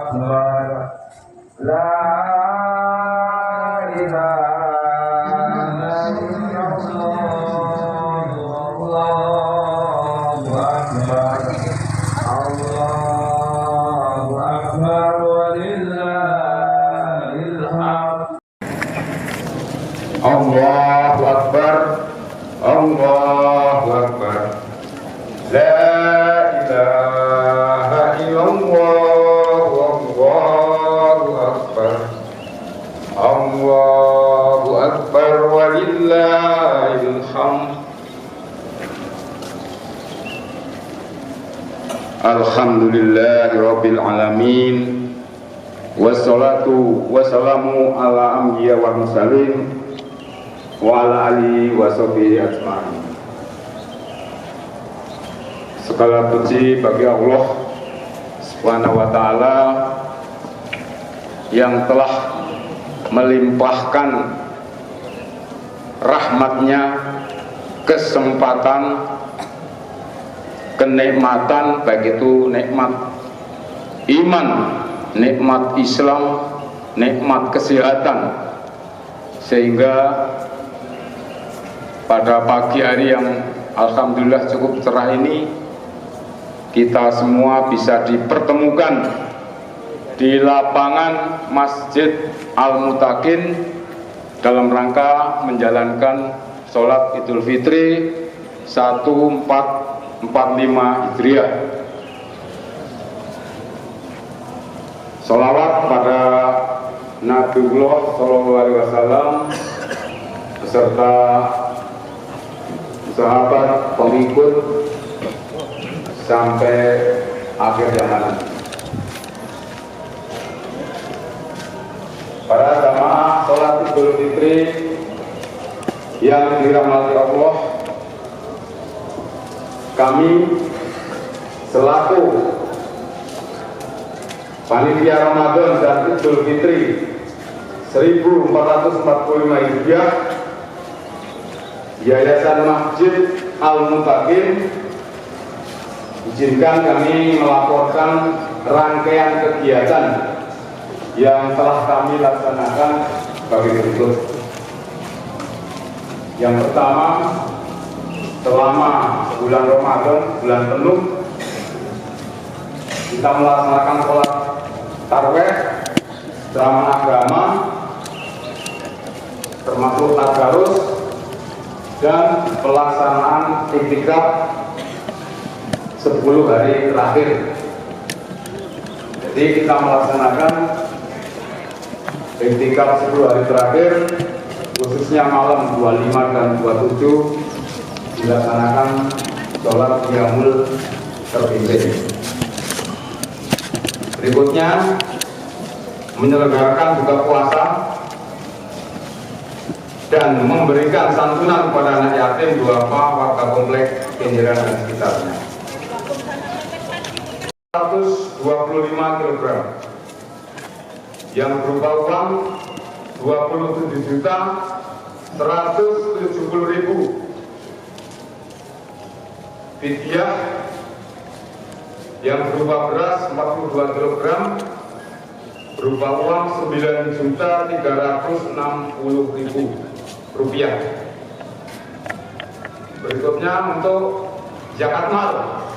أكبر لا إله إلا الله الله أكبر الله أكبر ولله الحمد الله أكبر الله أكبر لا إله إلا الله الله أكبر الله أكبر ولله الحمد Alhamdulillahi Rabbil Alamin. Wassalatu wassalamu ala anbiya wal mursalin wa ala alihi wa sahbihi ajma'in. Segala puji bagi Allah Subhanahu wa ta'ala yang telah melimpahkan rahmatnya, kesempatan, kenikmatan, baik itu nikmat iman, nikmat Islam, nikmat kesehatan, sehingga pada pagi hari yang alhamdulillah cukup cerah ini kita semua bisa dipertemukan di lapangan Masjid Al-Mutakin dalam rangka menjalankan sholat Idul Fitri 1445 Hijriah. Sholawat pada Nabiullah SAW beserta sahabat pengikut sampai akhir zaman. Para jamaah sholat Idul Fitri yang dirahmati Allah, kami selaku panitia Ramadan dan Idul Fitri 1445 Hijriah Yayasan Masjid Al-Mutakin, izinkan kami melaporkan rangkaian kegiatan yang telah kami laksanakan bagi berikut. Yang pertama, selama bulan Ramadan, bulan penuh, kita melaksanakan sholat tarawih, ceramah agama, termasuk tadarus, dan pelaksanaan iktikaf 10 hari terakhir. Jadi kita melaksanakan iktikaf 10 hari terakhir, khususnya malam 25 dan 27 dilaksanakan sholat qiyamul terpimpin. Berikutnya menyelenggarakan buka puasa dan memberikan santunan kepada anak yatim, duafa, warga komplek Kenjeran dan sekitarnya. 125 kg yang berupa uang 27.170.000, fidyah yang berupa beras 42 kg berupa uang 9.360.000 rupiah. Berikutnya untuk zakat mal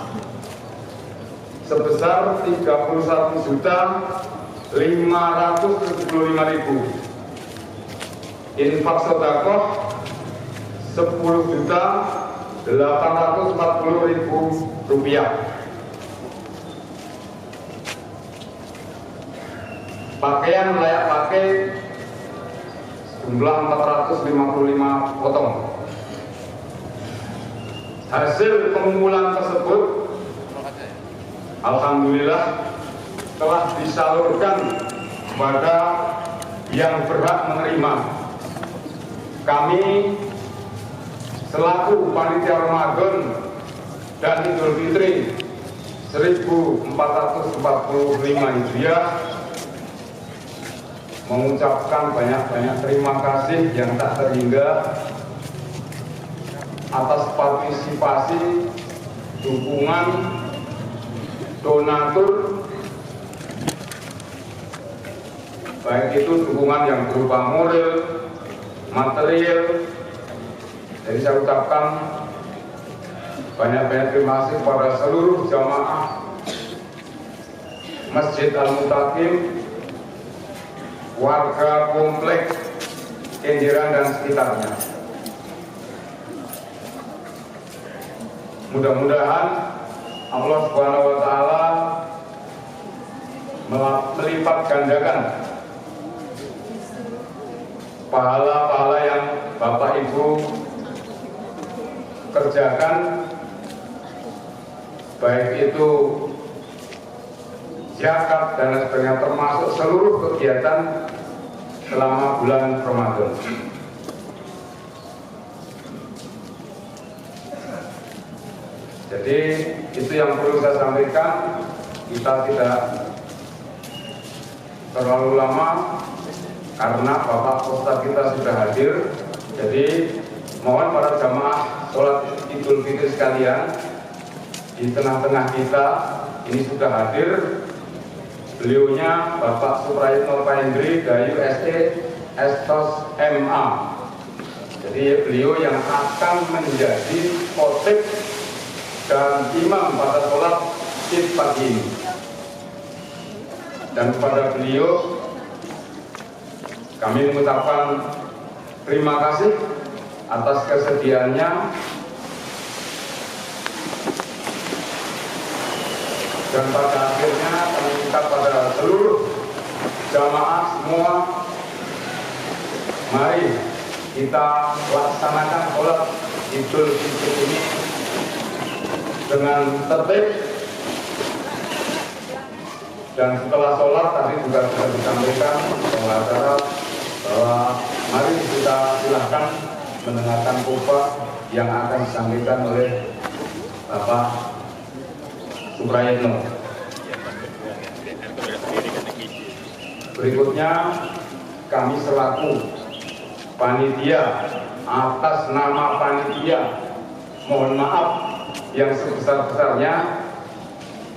sebesar 31.575.000, infak sedekah 10.840.000 rupiah. Pakaian layak pakai jumlah 455 potong. Hasil pengumpulan tersebut alhamdulillah telah disalurkan kepada yang berhak menerima. Kami selaku panitia Ramadan dan Idul Fitri 1445 Hijriah mengucapkan banyak-banyak terima kasih yang tak terhingga atas partisipasi, dukungan, donatur baik itu dukungan yang berupa moral, material. Jadi saya ucapkan banyak-banyak terima kasih kepada seluruh jamaah Masjid Al-Muttaqin, warga kompleks Kenjeran dan sekitarnya. Mudah-mudahan Allah Subhanahu wa Ta'ala melipat gandakan pahala-pahala yang Bapak Ibu kerjakan, baik itu zakat dan sebagainya, termasuk seluruh kegiatan selama bulan Ramadan. Jadi itu yang perlu saya sampaikan. Kita tidak terlalu lama karena Bapak Ustadz kita sudah hadir. Jadi mohon para jamaah sholat Idul Fitri sekalian, di tengah-tengah kita ini sudah hadir beliaunya Bapak Suprayitno Pahendri Gayu SE Estos MA. Jadi beliau yang akan menjadi khotib dan imam pada sholat Id pagi ini. Dan kepada beliau kami mengucapkan terima kasih atas kesediaannya dan pada akhirnya kami minta pada seluruh jamaah semua, mari kita laksanakan sholat Idul Fitri ini dengan tertib. Dan setelah sholat tadi juga sudah disampaikan pengacara bahwa mari kita silahkan mendengarkan khutbah yang akan disampaikan oleh Bapak Suprayitno. Berikutnya kami selaku panitia, atas nama panitia mohon maaf yang sebesar-besarnya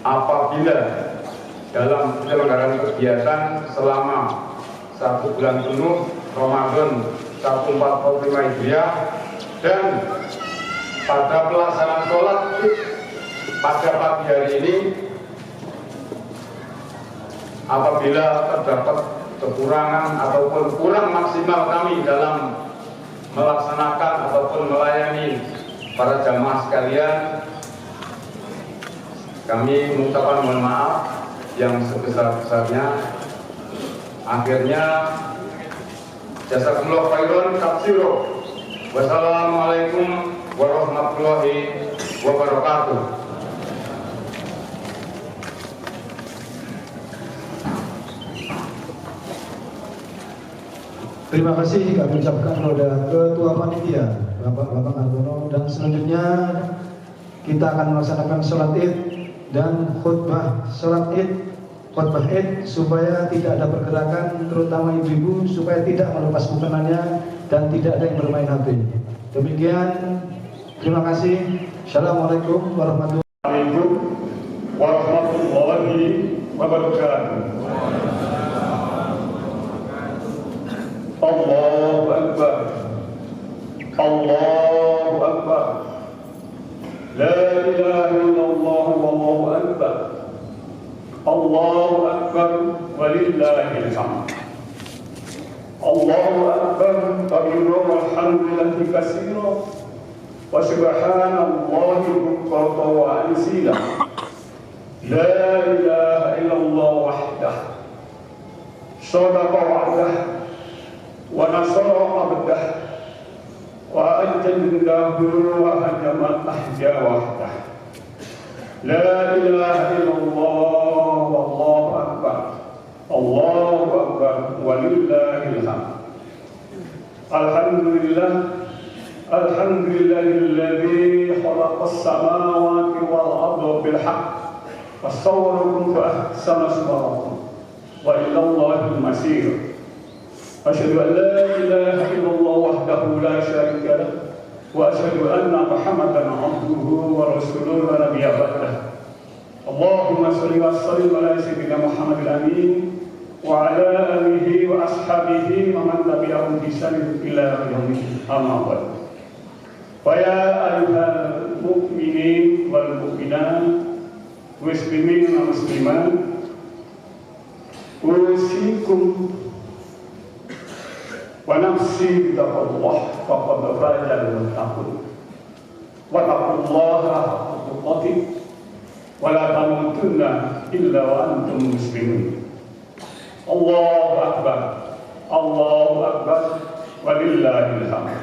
apabila dalam penyelenggaraan kegiatan selama 1 bulan penuh Ramadan 1445 Hijriah dan pada pelaksanaan sholat pada pagi hari ini, apabila terdapat kekurangan ataupun kurang maksimal kami dalam melaksanakan ataupun melayani para jamaah sekalian, kami mengucapkan mohon maaf yang sebesar-besarnya. Akhirnya jazakumullah khairan katsiro. Wassalamualaikum warahmatullahi wabarakatuh. Terima kasih kami ucapkan kepada Ketua Panitia Bapak Argono, dan selanjutnya kita akan melaksanakan sholat Id dan khutbah sholat Id, khutbah Id, supaya tidak ada pergerakan, terutama ibu-ibu, supaya tidak melepas bukanannya dan tidak ada yang bermain HP. Demikian, terima kasih. Assalamualaikum warahmatullahi wabarakatuh. Allahu Akbar, Allahu Akbar, la ilaha illallah wallahu akbar, Allahu Akbar walillahil hamd. Allahu Akbar kabira walhamdulillahi katsira wa subhanallahi bukratan wa asila. La ilaha illallah wahdah, sadaqa wa'dah wa nasara abdah wa ajjallahu wa hajama ahja wahdah. La ilaha illallah wallahu akbar, Allahu akbar walillahil hamd. Alhamdulillah, alhamdulillahilladzi khalaqas samawati wal arda bil haqq wa sawwarakum fa ahsana suwarakum wa ila Allahil masir. Asyhadu an la ilaha illallah wahdahu la syarika lah wa asyhadu anna Muhammadan abduhu wa rasuluhu la nabiyya ba'dah. Allahumma shalli wa sallim ala sayyidina Muhammadil amin وعلى آله وأصحابه ومن تبعهم بإحسان إلى يوم الدين أما بعد فيا أيها المؤمنين والمؤمنات muslimin wa muslimat usikum wa nafsi bitaqwallah faqad fazal muttaqun wa taqullaha tuqatih wa la tamutunna illa wa antum muslimun. Allahu akbar, Allahu akbar, walillahil hamd.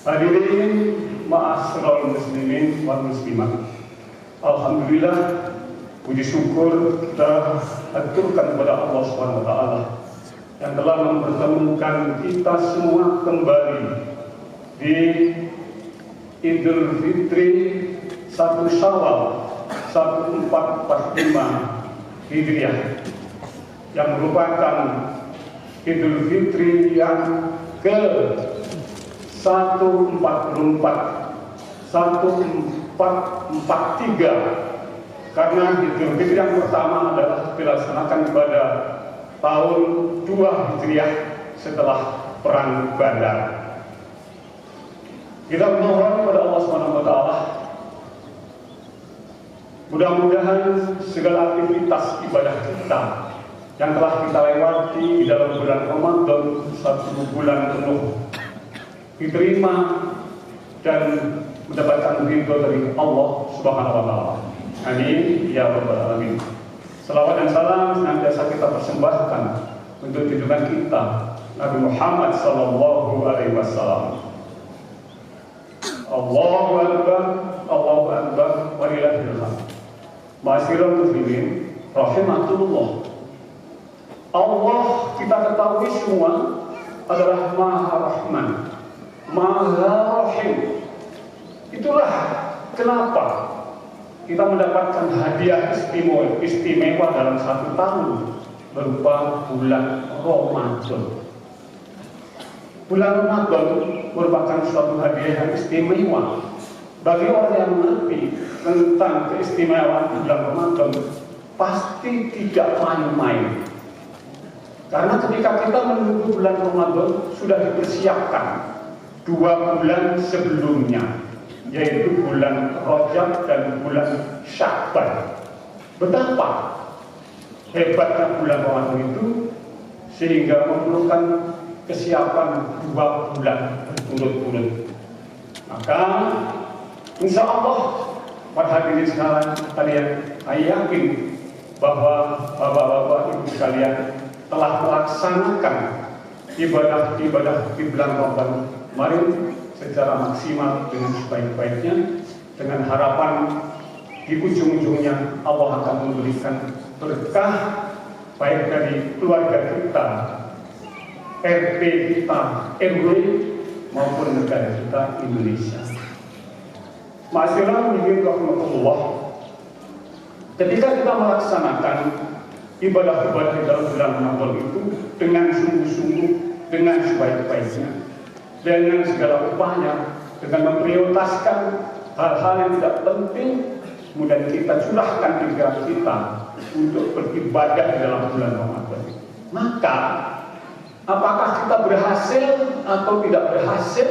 Hadirin ma'asyiral muslimin wal muslimat, alhamdulillah, puji syukur kita aturkan kepada Allah Subhanahu wa taala yang telah mempertemukan kita semua kembali di Idul Fitri 1 Syawal 1445 Hijriah yang merupakan Idul Fitri yang ke 1443 karena Idul Fitri yang pertama adalah dilaksanakan pada tahun 2 Hijriah setelah Perang Badar. Kita mohon kepada Allah Subhanahu wa taala mudah-mudahan segala aktivitas ibadah kita yang telah kita lewati di dalam bulan Ramadan 1 bulan penuh diterima dan mendapatkan ridho dari Allah Subhanahu wa taala. Amin ya rabbal alamin. Selawat dan salam senantiasa kita persembahkan untuk junjungan kita Nabi Muhammad sallallahu alaihi wasallam. Allahu akbar, Allahu akbar, walillahil hamd. Ma'asyiral muslimin rahimakumullah. Allah kita ketahui semua adalah Maha Rahman, Maha Rahim. Itulah kenapa kita mendapatkan hadiah istimewa dalam 1 tahun berupa bulan Ramadan. Bulan Ramadan merupakan suatu hadiah yang istimewa bagi orang yang mengerti tentang keistimewaan bulan Ramadan. Pasti tidak main-main, karena ketika kita menunggu bulan Ramadan sudah dipersiapkan 2 bulan sebelumnya, yaitu bulan Rajab dan bulan Sya'ban. Betapa hebatnya bulan Ramadan itu sehingga memerlukan kesiapan 2 bulan berturut-turut. Maka insya Allah para hadirin sekalian, saya yakin bahwa bapak-bapak ibu sekalian telah melaksanakan ibadah-ibadah di bulan Ramadan kemarin secara maksimal dengan sebaik-baiknya, dengan harapan di ujung-ujungnya Allah akan memberikan berkah baik dari keluarga kita, RT kita, RW maupun negara kita Indonesia. Ma'asyiral muslimin rahimakumullah, ketika kita melaksanakan ibadah-ibadah dalam bulan Ramadan itu dengan sungguh-sungguh, dengan sebaik-baiknya, dengan segala upaya, dengan memprioritaskan hal-hal yang tidak penting, kemudian kita curahkan pikiran kita untuk beribadah di dalam bulan Ramadan. Maka apakah kita berhasil atau tidak berhasil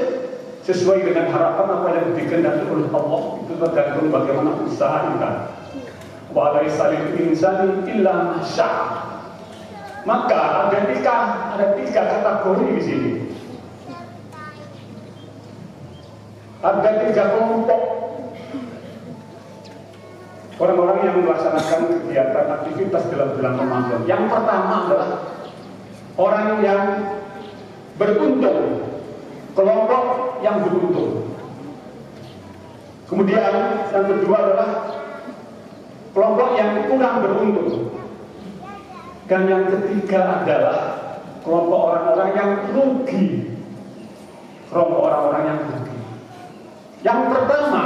sesuai dengan harapan apa yang dikehendaki oleh Allah, itu tergantung bagaimana usaha kita. Wa laisa lil insani illa ma syaa. Maka ada tiga kategori di sini. Ada 3 kelompok orang-orang yang melaksanakan kegiatan aktivitas dalam bulan Ramadan. Yang pertama adalah orang yang beruntung, kelompok yang beruntung. Kemudian yang kedua adalah kelompok yang kurang beruntung. Dan yang ketiga adalah kelompok orang-orang yang rugi. Kelompok orang-orang yang rugi. Yang pertama,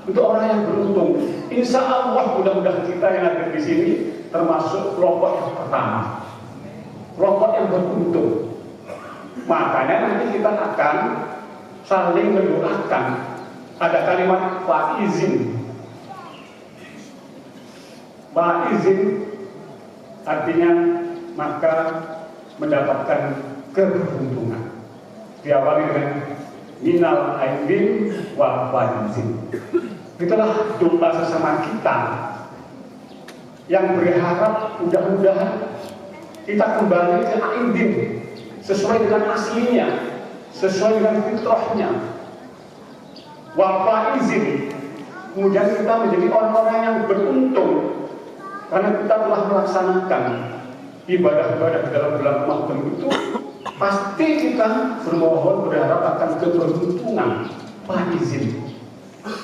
untuk orang yang beruntung, insya Allah mudah-mudahan kita yang ada di sini termasuk kelompok yang pertama, kelompok yang beruntung. Makanya nanti kita akan saling mendoakan. Ada kalimat faizin. Faizin artinya maka mendapatkan keberuntungan. Diawali dengan minal aidin wa faizin. Itulah doa sesama kita yang berharap mudah-mudahan kita kembali ke aidin sesuai dengan aslinya, sesuai dengan fitrahnya. Wa faizin, kemudian kita menjadi orang-orang yang beruntung karena kita telah melaksanakan ibadah-ibadah di dalam bulan Ramadan itu. Pasti kita bermohon berharap akan keberuntungan faizin.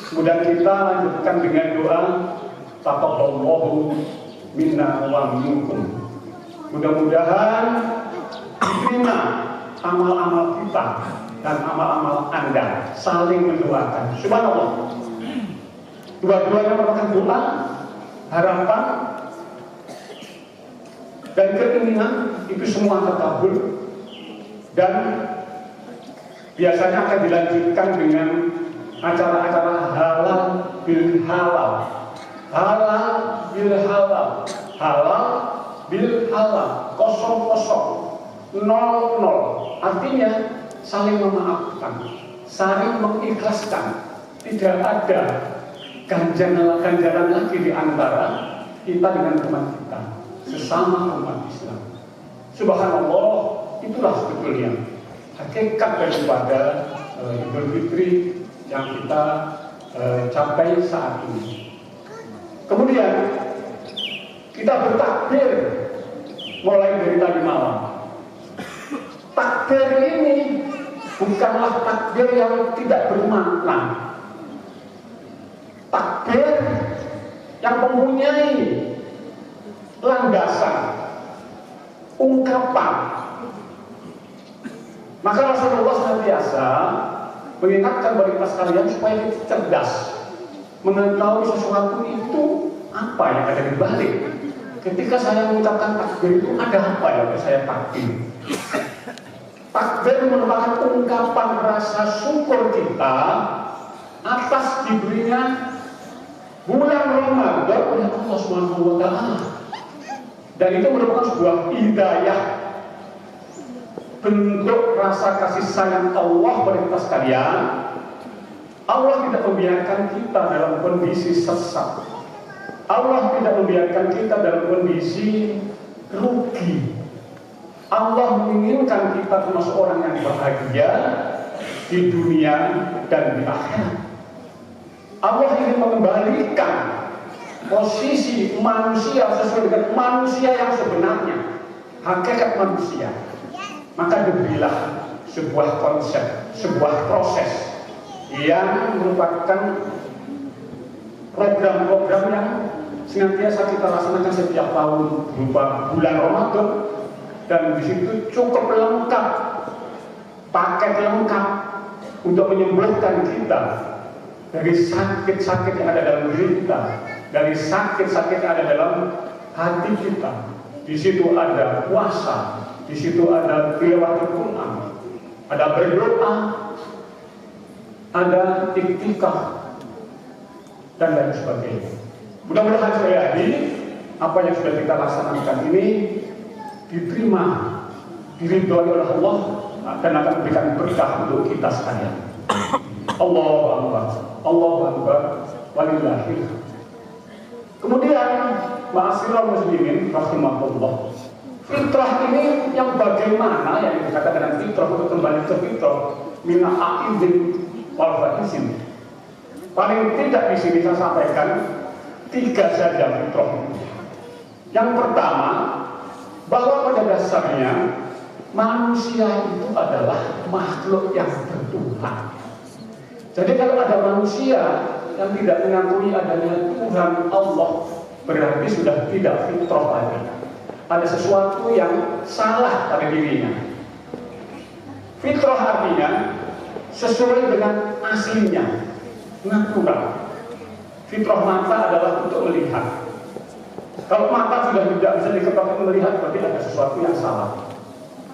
Kemudian kita lanjutkan dengan doa taqabbalallahu minna wa minkum. Mudah-mudahan diterima amal-amal kita dan amal-amal Anda, saling mendoakan. Subhanallah. Dua-duanya merupakan doa, harapan, dan keinginan itu semua terkabul. Dan biasanya akan dilanjutkan dengan acara-acara halal bil halal, halal bil halal, halal bil halal, 0-0, 0-0. Artinya saling memaafkan, saling mengikhlaskan. Tidak ada ganjaran lagi di antara kita dengan teman kita, sesama umat Islam. Subhanallah. Itulah sebetulnya hakikat daripada Idul Fitri yang kita capai saat ini. Kemudian kita bertakbir mulai dari tadi malam. Takbir ini bukanlah takbir yang tidak bermakna. Takbir yang mempunyai landasan, ungkapan. Maka Rasulullah senantiasa mengingatkan bagi kita sekalian supaya kita cerdas mengetahui sesuatu itu apa yang ada di balik. Ketika saya mengucapkan takbir itu ada apa yang saya takbir? Takbir merupakan ungkapan rasa syukur kita atas diberinya bulan Ramadan oleh Allah Subhanahu wa taala. Dan itu merupakan sebuah hidayah, bentuk rasa kasih sayang Allah pada kita sekalian. Allah tidak membiarkan kita dalam kondisi sesat. Allah tidak membiarkan kita dalam kondisi rugi. Allah menginginkan kita termasuk orang yang bahagia di dunia dan di akhirat. Allah ingin mengembalikan posisi manusia sesuai dengan manusia yang sebenarnya, hakikat manusia. Maka diberilah sebuah konsep, sebuah proses yang merupakan program-program yang senantiasa kita laksanakan setiap tahun berupa bulan Ramadan, dan di situ cukup lengkap, paket lengkap untuk menyembuhkan kita dari sakit-sakit yang ada dalam diri kita, dari sakit-sakit yang ada dalam hati kita. Di situ ada puasa, di situ ada tilawatul Quran, ada berdoa, ada iktikaf, dan lain sebagainya. Mudah-mudahan sekali lagi apa yang sudah kita laksanakan ini diterima, diridhoi oleh Allah, dan akan memberikan berkah untuk kita sekalian. Allahu Akbar, Allahu Akbar, walillahil. Kemudian ma'asyiral muslimin rahimahullah, fitrah ini yang bagaimana yang dikatakan dengan fitrah, untuk kembali ke fitrah, mina aqidin wal faizin. Paling tidak di sini saya sampaikan 3 saja fitrah. Yang pertama, bahwa pada dasarnya manusia itu adalah makhluk yang bertuhan. Jadi kalau ada manusia yang tidak mengakui adanya Tuhan Allah, berarti sudah tidak fitrah lagi. Ada sesuatu yang salah pada dirinya. Fitrah artinya sesuai dengan aslinya, natural. Fitrah mata adalah untuk melihat. Kalau mata sudah tidak bisa diketahui melihat, berarti ada sesuatu yang salah.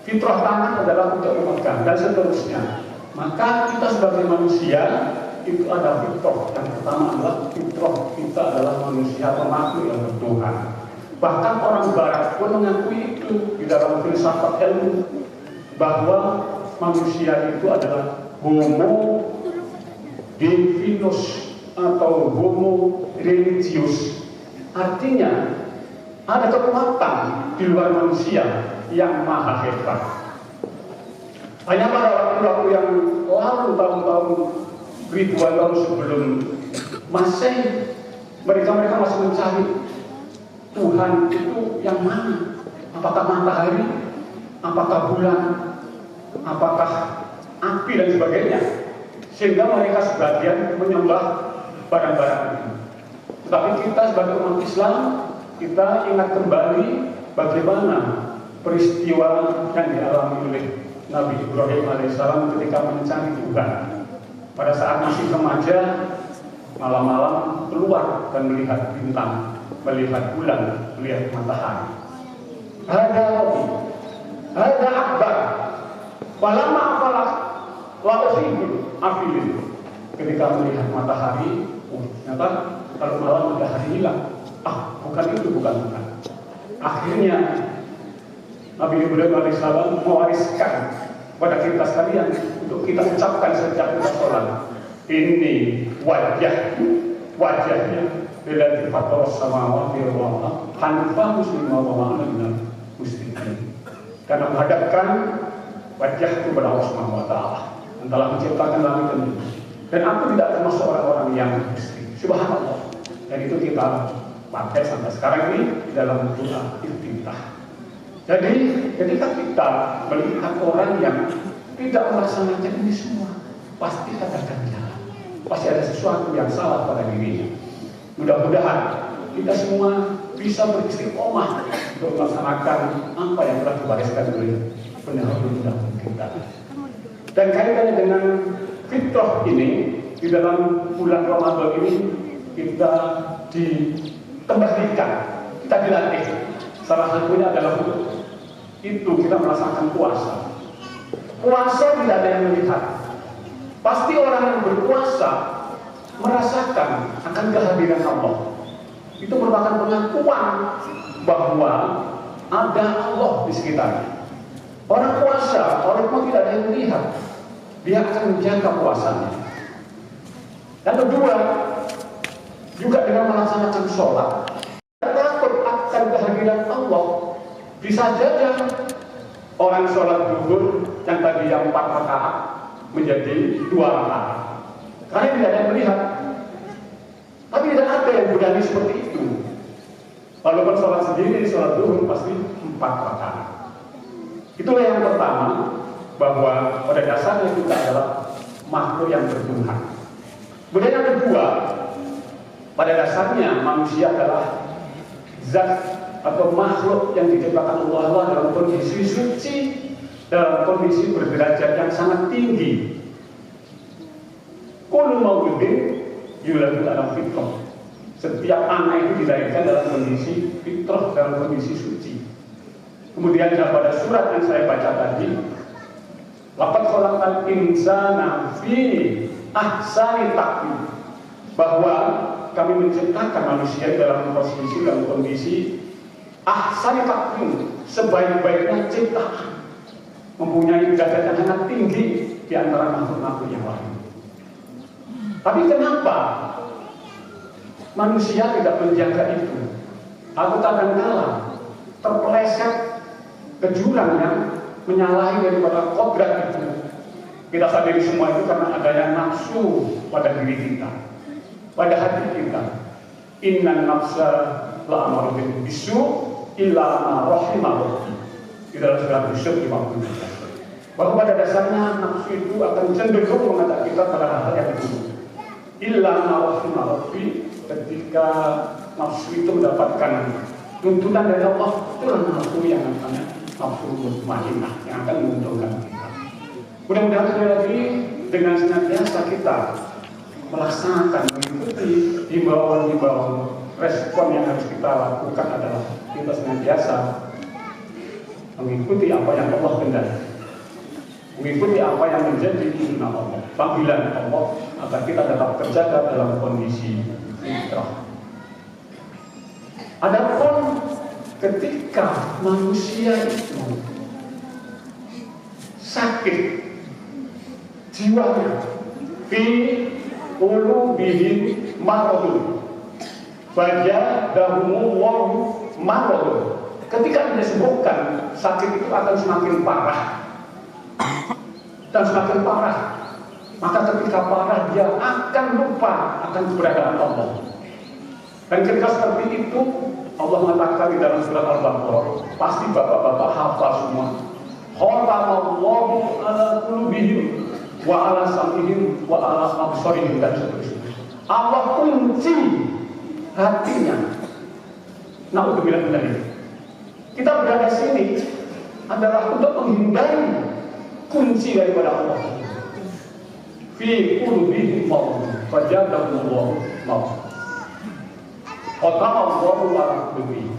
Fitrah tangan adalah untuk memegang, dan seterusnya. Maka kita sebagai manusia itu ada fitrah. Yang pertama adalah fitrah kita adalah manusia, makhluk yang bertuhan. Bahkan orang barat pun mengakui itu di dalam filsafat ilmu, bahwa manusia itu adalah homo divinus atau homo religius. Artinya ada kekuatan di luar manusia yang maha hebat. Hanya pada waktu-waktu yang lalu, tahun-tahun ribuan tahun sebelum Masehi, mereka masih mencari Tuhan itu yang mana? Apakah matahari? Apakah bulan? Apakah api dan sebagainya? Sehingga mereka sebagian menyembah barang-barang itu. Tetapi kita sebagai umat Islam, kita ingat kembali bagaimana peristiwa yang dialami oleh Nabi Ibrahim alaihissalam ketika mencari Tuhan. Pada saat masih remaja, malam-malam keluar dan melihat bintang, melihat bulan, melihat matahari. Ada akbar. Walama apalah wa'ufidul afilin. Ketika melihat matahari, ternyata kalau malam matahari hilang. Bukan. Akhirnya Nabi Ibrahim alaihissalam mewariskan pada kita sekalian untuk kita ucapkan setiap kita sholat. Ini wajahnya lillahi fatharas samawati wal ardh hanifan musliman wa ma'ana minal musyrikin. Karena menghadapkan wajah kepada Allah Subhanahu wa taala, yang telah menciptakan langit dan bumi. Dan aku tidak termasuk orang-orang yang musyrik. Subhanallah. Dan itu kita pakai sampai sekarang ini di dalam doa iftitah. Jadi ketika kita melihat orang yang tidak melaksanakan ini semua, pasti ada ganjalan, pasti ada sesuatu yang salah pada dirinya. Mudah-mudahan kita semua bisa beristiqomah untuk melaksanakan apa yang telah diwariskan oleh pendahulu-pendahulu kita. Dan kaitannya dengan fitrah ini, di dalam bulan Ramadan ini kita ditembahkan, kita dilatih. Salah satunya adalah itu kita merasakan puasa. Puasa tidak ada yang melihat. Pasti orang yang berpuasa merasakan akan kehadiran Allah. Itu merupakan pengakuan bahwa ada Allah di sekitarnya. Orang puasa, orang itu tidak ada yang melihat, dia akan menjaga puasanya. Dan kedua, juga dengan melaksanakan sholat, takut akan kehadiran Allah. Bisa saja orang sholat zuhur yang tadi yang 4 rakaat menjadi 2 rakaat, karena tidak ada yang melihat. Tapi tidak ada yang berani seperti itu. Walaupun sholat sendiri, sholat zuhur pasti 4 rakaat. Itulah yang pertama, bahwa pada dasarnya kita adalah makhluk yang bertuhan. Kemudian yang kedua, pada dasarnya manusia adalah zat atau makhluk yang diciptakan Allah dalam kondisi suci, dalam kondisi berderajat yang sangat tinggi. Kullu mauludin yuladu ala fitrah. Setiap anak itu dilahirkan dalam kondisi fitrah, dalam kondisi suci. Kemudian pada surat yang saya baca tadi, laqad khalaqal insana fi ahsani taqwim, bahwa kami menciptakan manusia dalam kondisi ahsani taqwim, sebaik-baiknya ciptaan, mempunyai derajat yang sangat tinggi di antara makhluk-makhluk yang lain. Tapi kenapa manusia tidak menjaga itu? Atau kadang-kala terpeleset ke jurang yang menyalahi daripada kodrat itu. Kita sadari semua itu karena adanya nafsu pada diri kita, pada hati kita. Innan nafsa la'amarutin bisu illa ma rahimah rabbi. Di dalam surah Yusuf 50. Bahwa pada dasarnya nafsu itu akan cenderung mengajak kita pada hal yang buruk. Illa ma rahimah rabbi, ketika nafsu itu mendapatkan tuntunan dari Allah, itulah nafsu yang namanya nafsu mutmainnah yang akan menguntungkan kita. Mudah-mudahan sekali lagi dengan senantiasa kita melaksanakan, mengikuti himbauan-himbauan, respon yang harus kita lakukan adalah kita senantiasa mengikuti apa yang Allah kehendaki, mengikuti apa yang menjadi sunnah Allah, panggilan Allah, agar kita tetap terjaga dalam kondisi fitrah. Adapun ketika manusia itu sakit jiwanya, fi qulubihim maradun fazadahumullahu maradun. Ketika disebutkan sakit itu akan semakin parah dan semakin parah, maka ketika parah dia akan lupa akan keberadaan Allah. Dan ketika seperti itu Allah mengatakan di dalam surat Al-Baqarah, pasti bapak-bapak hafal semua. Khatamallahu ala qulubihim wa ala sam'ihim wa ala absarihim dan seterusnya. Allah kunci hatinya. Naudzubillah min dzalik. Kita berada di sini adalah untuk menghindari kunci daripada Allah. Fi qulubihim maradun fazadahumullahu maradun. Qatallahu ala qulubihim.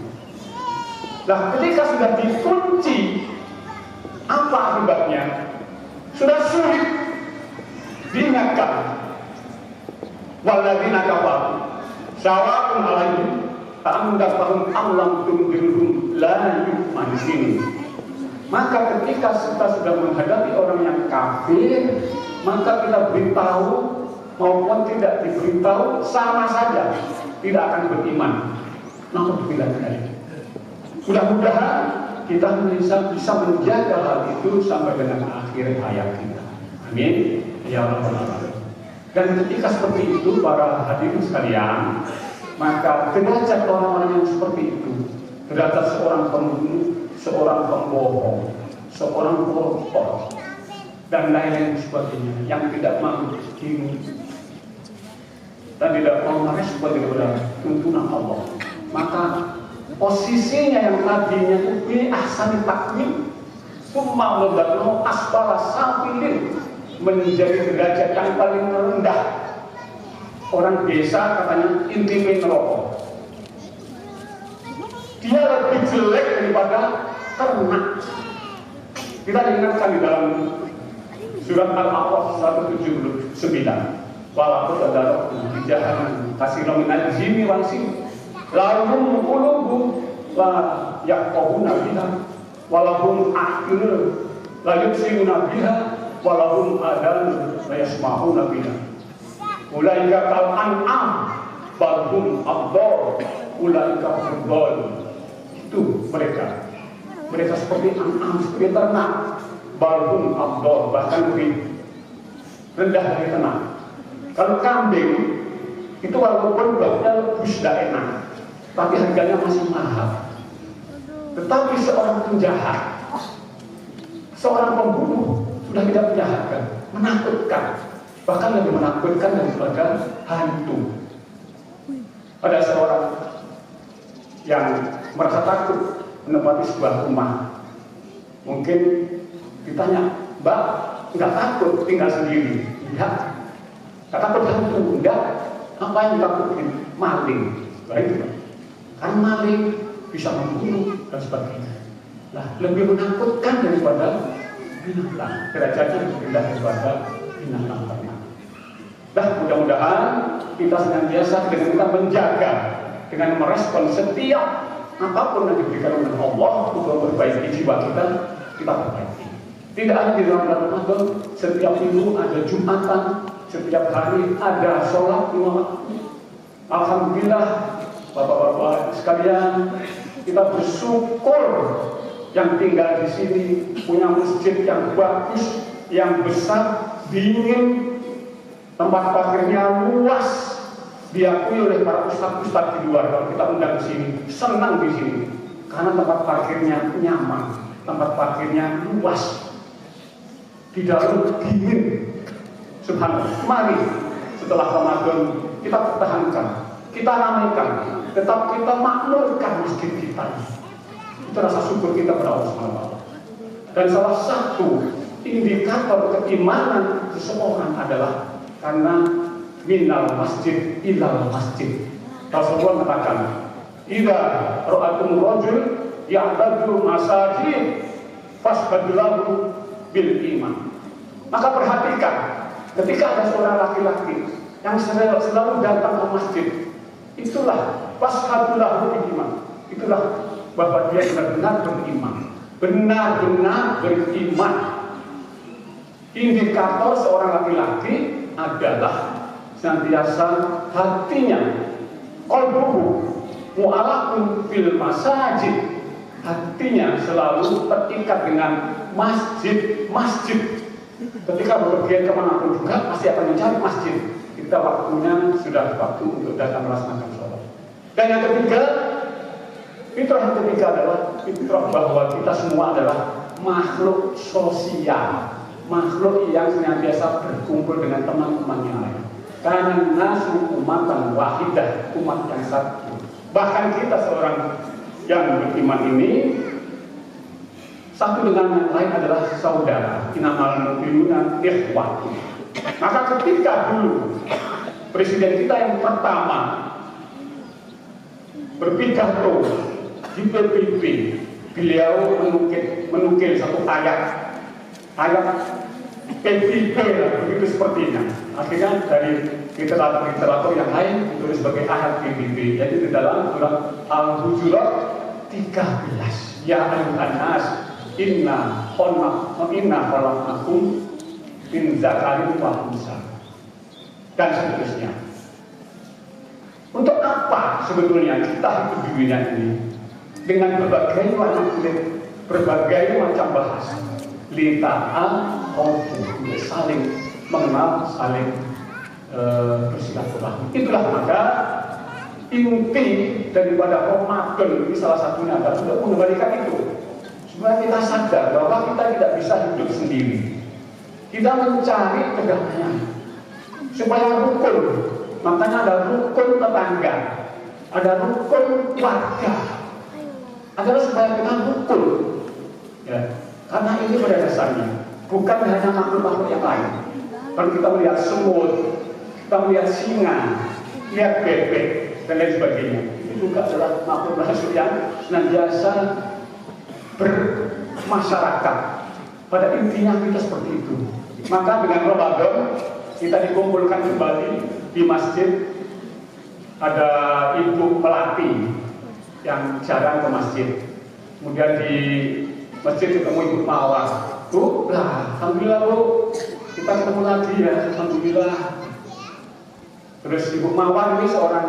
Nah, ketika sudah dikunci, apa akibatnya? Sudah sulit diingatkan. Walladzina kafaru sawa'un 'alaihim ta'amdahum am lam tundirhum la yu'minun. Maka ketika kita sudah menghadapi orang yang kafir, maka kita beritahu maupun tidak diberitahu sama saja, tidak akan beriman. Naudzubillah min dzalik. Mudah-mudahan kita bisa menjaga hal itu sampai dengan akhir hayat kita. Amin. Ya Rabbal Alamin. Dan ketika seperti itu para hadirin sekalian, maka derajat orang-orang yang seperti itu, derajat seorang pembunuh, seorang pembohong, seorang koruptor, dan lain-lain sebagainya yang tidak mau dikirim dan tidak mau merespon kepada tuntunan Allah, maka posisinya yang tadinya itu bi ahsani taqwim summa ladanu asfala safilin, menjadi derajat yang paling rendah. Orang desa katanya intimin rokok, dia lebih jelek daripada ternak. Kita ingatkan di dalam surat Al-A'raf 179, walaupun ada roh di jahanam kasih nominal jimi wangsi lahum qulubun la yaqahuna biha walahum a'yunun la yubsiruna biha walahum adanun la yasma'una biha ulaika kal an'am bal hum adall ulaika hum. Itu mereka seperti an'am, seperti ternak, bal hum adall, bahkan lebih rendah dari ternak. Kalau kambing itu walaupun baunya lebih enak, tapi harganya masih mahal. Tetapi seorang penjahat, seorang pembunuh sudah tidak menjahatkan, menakutkan, bahkan lebih menakutkan daripada hantu. Ada seorang yang merasa takut menempati sebuah rumah. Mungkin ditanya, Mbak, nggak takut tinggal sendiri? Enggak. Nggak takut hantu? Enggak. Apa yang ditakutin? Maling. Baik, kan maling bisa membunuh dan sebagainya. Nah, lebih menakutkan daripada binatang. Derajatnya lebih rendah daripada binatang ternak. Nah, mudah-mudahan kita senantiasa dengan kita menjaga, dengan merespon setiap apapun yang diberikan oleh Allah untuk memperbaiki jiwa kita perbaiki. Tidak hanya di dalam Ramadan, setiap minggu ada Jumatan, setiap hari ada sholat 5 waktu. Alhamdulillah, bapak-bapak sekalian, kita bersyukur yang tinggal di sini punya masjid yang bagus, yang besar, dingin, tempat parkirnya luas, diakui oleh para ustadz di luar. Kalau kita undang di sini, senang di sini karena tempat parkirnya nyaman, tempat parkirnya luas, di dalam dingin. Subhanallah. Mari setelah Ramadan kita pertahankan, kita ramaikan, tetap kita makmurkan masjid kita. Itu rasa syukur kita pada Allah SWT. Dan salah satu indikator keimanan seseorang adalah karena minal masjid ilal masjid. Rasulullah mengatakan, "Idza ra'atum rajul ya'tadu masajid fasbadlahu bil iman." Maka perhatikan, ketika ada seorang laki-laki yang selalu datang ke masjid, itulah fasbadlahu bil iman. Itulah bahwa dia benar-benar beriman. Benar-benar beriman. Indikator seorang laki-laki adalah senantiasa hatinya qalbuhu mu'allaqun fil masajid, hatinya selalu terikat dengan masjid. Ketika bepergian kemanapun juga pasti akan mencari masjid. Kita waktunya sudah waktu untuk datang melaksanakan sholat. Dan yang ketiga, fitrah yang ketiga adalah fitrah bahwa kita semua adalah makhluk sosial, makhluk yang senantiasa berkumpul dengan teman-teman yang lain. Karena nasu umatan wahidah, umat yang satu. Bahkan kita seorang yang beriman ini satu dengan yang lain adalah saudara. Innamal mu'minuna ikhwah. Maka ketika dulu presiden kita yang pertama berpidato di PBB, beliau menukil satu ayat PBB begitu sepertinya. Akhirnya dari literatur yang lain ditulis sebagai ayat PBB. Jadi di dalam surat Al-Hujurat 13, ya ayyuhan nas inna khalaqnakum min dzakarin wa unsa, dan seterusnya. Untuk apa sebetulnya kita hidup di dunia ini dengan berbagai macam kulit, berbagai macam bahasa, untuk saling mengenal, saling bersilaturahmi. Itulah maka inti daripada Ramadan ini salah satunya adalah untuk mengembalikan itu. Supaya kita sadar bahwa kita tidak bisa hidup sendiri. Kita mencari kedamaian supaya rukun. Makanya ada rukun tetangga, ada rukun warga. Adalah supaya kita rukun. Ya. Karena ini pada dasarnya bukan hanya makhluk-makhluk yang lain. Kalau kita melihat semut, kita melihat singa, lihat bebek dan lain sebagainya, itu juga adalah makhluk-makhluk yang senantiasa bermasyarakat. Pada intinya kita seperti itu. Maka dengan Ramadan kita dikumpulkan kembali di masjid. Ada ibu pelatih yang jarang ke masjid. Kemudian di masjid ketemu ibu mawar. Bu, alhamdulillah bu, kita ketemu lagi ya, alhamdulillah. Terus ibu mawar ini seorang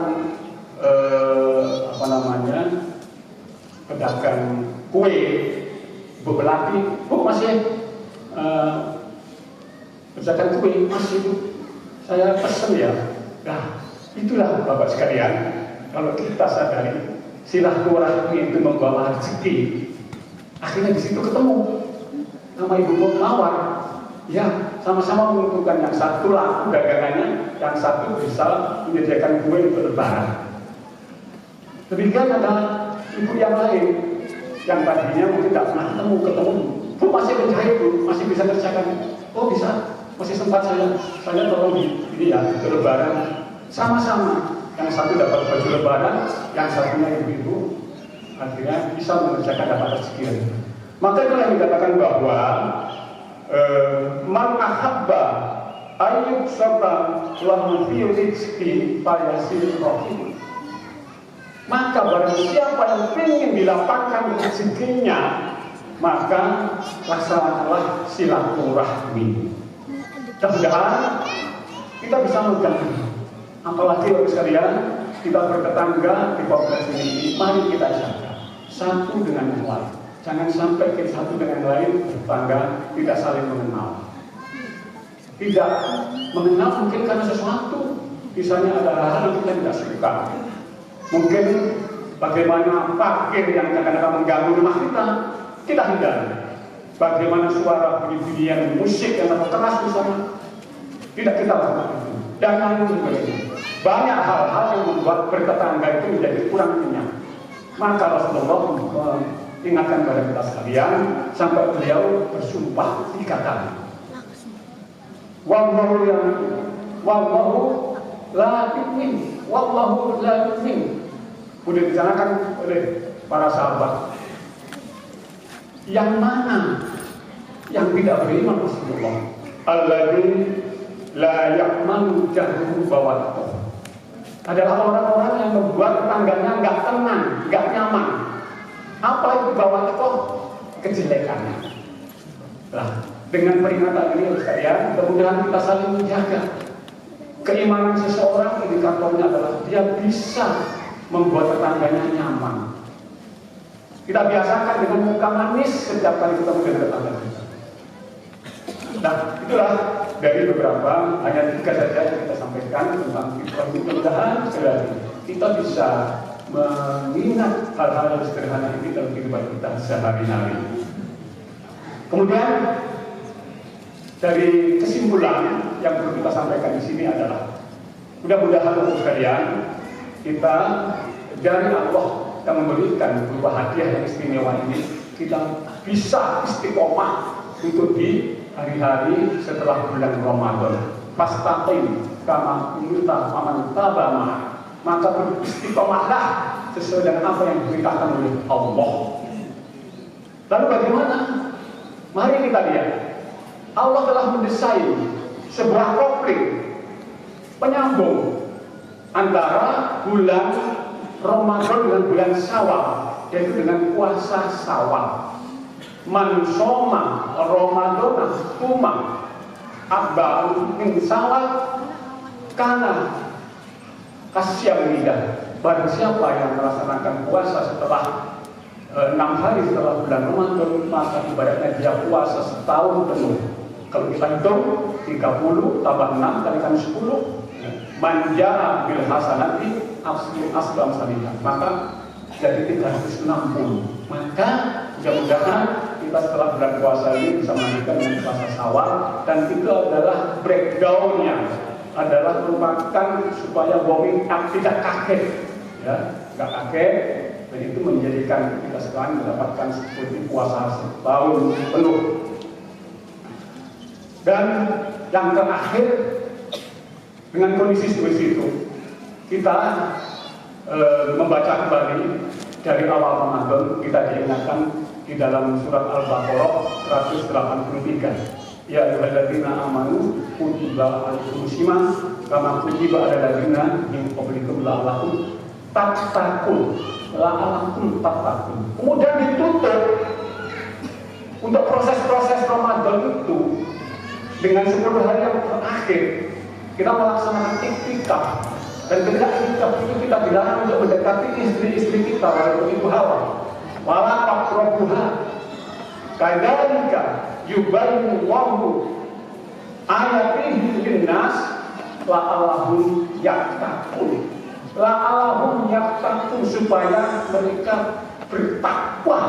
pedagang kue. Ibu pelatih, bu masih pedagang kue, masih bu, saya pesen ya. Nah, itulah Bapak sekalian, kalau kita sadari silaturahmi itu membawa rezeki. Akhirnya di situ ketemu sama ibu mawar, ya sama-sama menguntungkan. Yang satu laku dagangannya, yang satu bisa menyediakan kue untuk lebaran. Demikian ada ibu yang lain yang tadinya mungkin tidak pernah ketemu, bu masih menjahit bu, masih bisa kerjakan. Oh bisa, masih sempat saya tolong ini ya untuk lebaran. Sama-sama, yang satu dapat baju lebaran, yang satunya ibu-ibu akhirnya bisa mengerjakan dapat rezeki. Maka itulah yang dikatakan bahwa man ahabba ayyub sabra lahu fi rizqi fayasil rahim. Maka barang siapa yang ingin dilapangkan rezekinya, maka laksanakanlah silaturahmi. Mudah-mudahan kita bisa mengganggu. Apalagi Bapak sekalian, kita bertetangga di kompleks ini, mari kita jaga satu dengan yang lain. Jangan sampai kita satu dengan yang lain bertetangga tidak saling mengenal. Tidak mengenal mungkin karena sesuatu, misalnya ada hal yang kita tidak suka. Mungkin bagaimana parkir yang kadang-kadang mengganggu rumah kita hindari. Bagaimana suara bunyi-bunyian musik yang terlalu keras misalnya, tidak kita lakukan itu. Dan lain sebagainya. Banyak hal-hal yang membuat bertetangga itu menjadi kurang kenyang. Maka Rasulullah mengingatkan kepada kita sekalian sampai beliau bersumpah 3 kali. Wallahu la yu'min, wallahu la yu'min. Kemudian dicanakan oleh para sahabat. Yang mana yang tidak beriman Rasulullah? Alladzi la ya'manu jahruhu bawatuh. Adalah orang-orang yang membuat tetangganya nggak tenang, nggak nyaman. Apa yang dibawa itu? Kejelekannya. Nah, dengan peringatan ini sekalian, mudah-mudahan kita saling menjaga. Keimanan seseorang indikatornya adalah dia bisa membuat tetangganya nyaman. Kita biasakan dengan muka manis setiap kali kita dengan tetangga kita. Nah, itulah dari beberapa hanya 3 saja yang kita sampaikan tentang fitrah. Mudah-mudahan sekali lagi kita bisa mengingat hal-hal yang sederhana ini dalam kehidupan kita sehari-hari. Kemudian dari kesimpulan yang perlu kita sampaikan di sini adalah mudah-mudahan untuk sekalian kita dari Allah yang memberikan berupa hadiah yang istimewa ini, kita bisa istiqomah untuk di hari-hari setelah bulan Ramadan. Fastaqim kama umirta faman tabama, maka beristiqomahlah sesuai dengan apa yang diberitakan oleh Allah. Lalu bagaimana? Mari kita lihat. Allah telah mendesain sebuah konflik penyambung antara bulan Ramadan dengan bulan Syawal, yaitu dengan puasa Syawal. Man soma Ramadan tuma abba min Syawal kana kasyam lidah. Barang siapa yang melaksanakan puasa setelah 6 hari setelah bulan Ramadan, maka ibaratnya dia puasa setahun penuh. Kalau kita hitung 30 tambah 6 kalikan 10, manja bil hasanati aslam salihah, maka jadi 360. Maka mudah-mudahan kita setelah bulan puasa ini bisa melanjutkan dengan puasa Syawal, dan itu adalah breakdownnya, adalah merupakan supaya booming tidak kaget, ya, nggak kaget, dan itu menjadikan kita sekarang mendapatkan seperti puasa setahun penuh. Dan yang terakhir, dengan kondisi seperti itu, kita membaca kembali dari awal Ramadan. Kita diingatkan di dalam surat Al-Baqarah 183. Ya ayyuhalladzina amanu kutiba alaikumus syiyam kama kutiba alal ladzina min qablikum la'allakum tattaqun. Kemudian ditutup untuk proses-proses Ramadan itu dengan 10 hari yang terakhir kita melaksanakan iktikaf. Dan ketika iktikaf itu kita dilarang untuk mendekati istri-istri kita, walaupun ibu Hawa. Wala taqrabuha kadzalika yubayyinu Allahu ayatihi linnas la'allahum yattaqun. La'allahum yattaqun, supaya mereka bertakwa.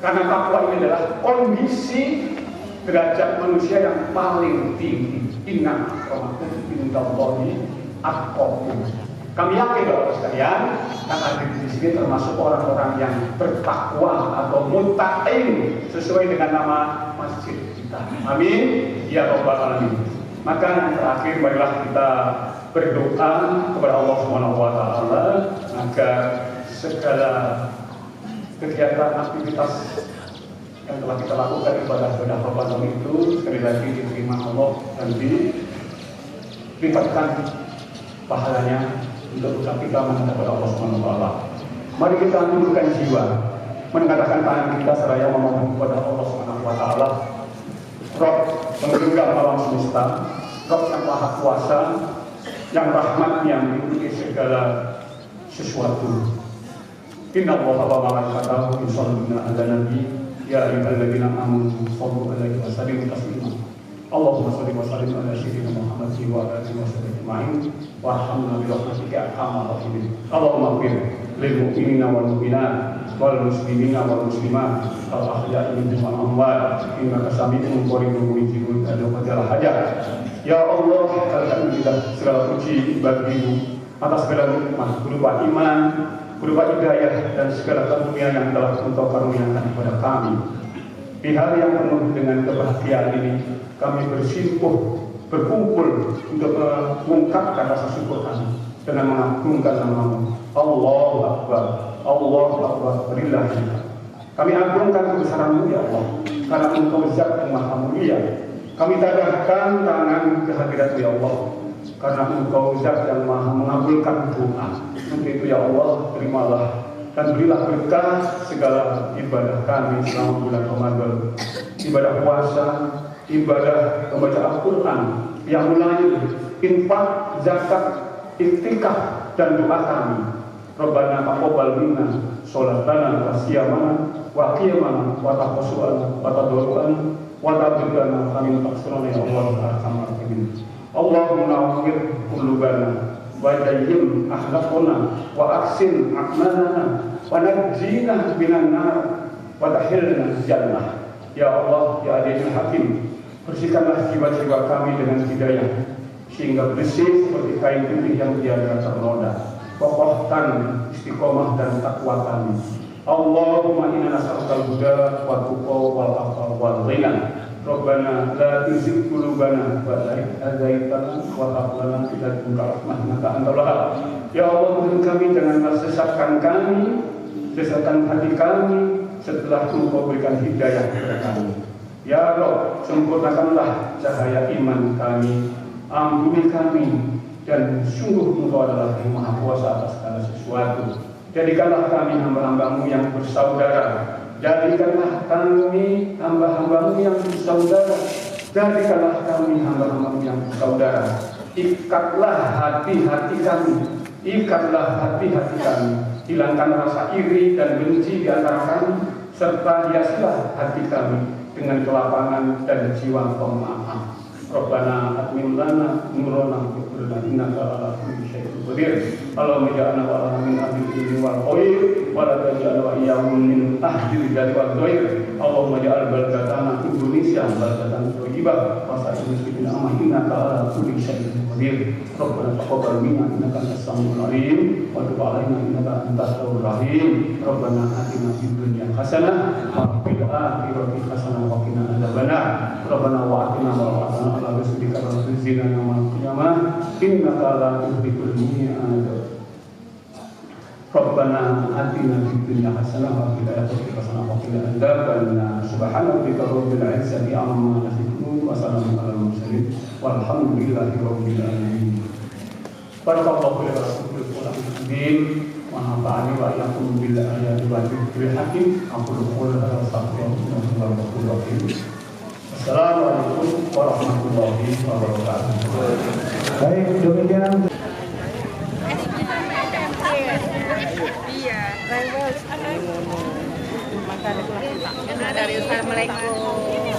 Karena takwa ini adalah kondisi derajat manusia yang paling tinggi. Inna akramakum indallahi atqakum. Kami yakin Bapak sekalian, yang ada di sini termasuk orang-orang yang bertakwa atau muttaqin sesuai dengan nama masjid kita. Amin ya rabbal alamin. Maka yang terakhir, marilah kita berdoa kepada Allah Subhanahu wa taala agar segala kegiatan aktivitas yang telah kita lakukan ibadah-ibadah Ramadan itu sekali lagi diterima Allah dan dilipatkan pahalanya untuk kita menghadap Allah Subhanahu wa taala. Mari kita tundukkan jiwa, mengangkatkan tangan kita seraya memohon kepada Allah Subhanahu wa taala, Rabb pengenggam alam semesta, Rabb yang Maha Kuasa, yang rahmatnya meliputi segala sesuatu. Inna Allaha wa malaikatahu yusholluna 'alan nabi ya ayyuhalladzina amanu shallu 'alaihi wa sallimu taslima. Allahumma shalli wa sallim ala sayyidina Muhammad wa ala alihi wa sahbihi ajma'in warhamna bi rahmatika arhamar rahimin. Allahumma ighfir lil mu'minina wal mu'minat wal muslimina wal muslimat al ahya'i minhum wal amwat innaka sami'un qaribun mujibul hajat. Ya Allah, alhamdulillah, segala puji bagimu atas segala nikmat berupa iman, berupa hidayah dan segala karunia yang telah Engkau karuniakan kepada kami. Di hari yang penuh dengan kebahagiaan ini, kami berkumpul untuk mengungkapkan rasa syukur kami dengan mengagungkan nama-Mu. Allahu Akbar, Allahu Akbar, lillahi. Kami agungkan kebesaran-Mu ya Allah, karena Engkau Zat yang Maha Mulia. Kami tadahkan tangan kehadirat ya Allah, karena Engkau Zat yang Maha mengabulkan doa. Untuk itu ya Allah, terimalah dan berilah berkah segala ibadah kami selama bulan Ramadan, ibadah puasa, ibadah membaca Al-Quran, yang lain, infak, zakat, iktikaf, dan doa kami. Rabbana taqabbal minna sholatana wa siyamana wa qiyamana wa taqasuana wa tadarruana wa tabiqana amin taqsirana ya Allah arhamar rahimin. Allahumma nawwir qulubana wa zayyim akhlaqana wa ahsin a'malana wa najjina minan nar wa tahhirna jannah. Ya Allah, ya Adilul Hakim, bersihkanlah jiwa-jiwa kami dengan hidayah sehingga bersih seperti kain putih yang tiada ternoda. Kokohkan istiqomah dan takwa kami. Allahumma inna nas'alukal huda wa tuqa wal afa wal ghina. Rabbana la tuzigh qulubana ba'da idh hadaytana wa hab lana min ladunka rahmah innaka antal wahhab. Ya Allah, Tuhan kami, janganlah sesatkan kami, sesatkan hati kami setelah Engkau berikan hidayah kepada kami. Ya Rabb, sempurnakanlah cahaya iman kami, ampuni kami, dan sungguh Engkau adalah yang Maha Kuasa atas segala sesuatu. Jadikanlah kami hamba-hambamu yang bersaudara. Jadikanlah kami hamba-hambamu yang bersaudara. Jadikanlah kami hamba-hambamu yang bersaudara. Ikatlah hati-hati kami. Ikatlah hati-hati kami. Hilangkan rasa iri dan benci di antara kami, serta hiasilah hati kami dengan kelapangan dan jiwa pemaaf. Rabbana atmim lana nurana wa qul lana innaka ala kulli syai'in qadir. Allahumma ja'alna wa ala min ahli ilmi wal khair wa la taj'al wa iyyahum min ahli ridha wal khair. Allahumma ja'al baldatana Indonesia baldatan thayyibah wa sa'il muslimin amma innaka ala kulli syai'in qadir. Rabbana taqabbal minna innaka antas samiul alim wa tub 'alaina innaka antat tawwabur rahim. Rabbana atina fid dunya hasanah wa fil akhirati hasanah wa qina adzabannar. Rabbana wa'atina wa wa'atina ala rasulika wa zina yaumil qiyamah innaka la tukhliqul mi'ad. Rabbana atina fid dunya hasanah wa fil akhirati hasanah wa qina adzabannar. Subhana rabbika rabbil izzati amma yasifun wa salamun alal mursalin walhamdulillahi rabbil alamin. Barakallahu li wa lakum wa nafa'ani wa iyyakum bil ayati wa dzikril hakim. Aqulu qawli hadza wa astaghfirullaha. Assalamualaikum warahmatullahi wabarakatuh. Baik, demikian.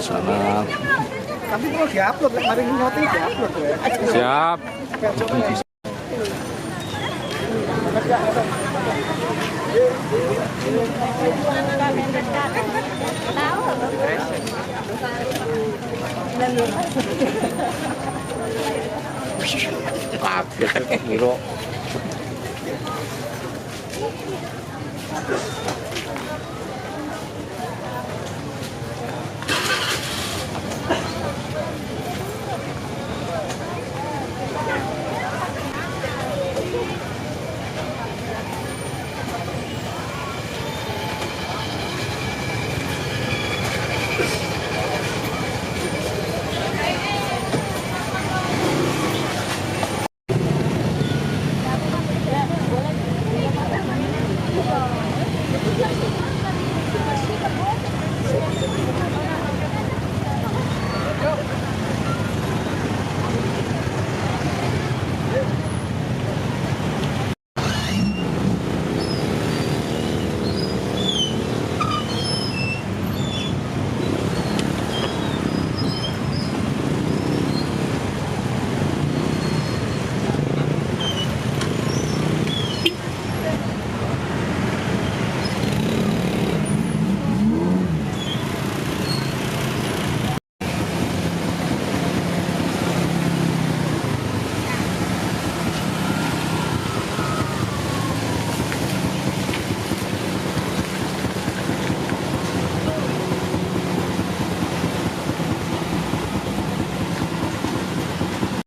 Salam. Tapi kalau diupload, mari ngerti diupload ya. Siap. Kaget, Miro.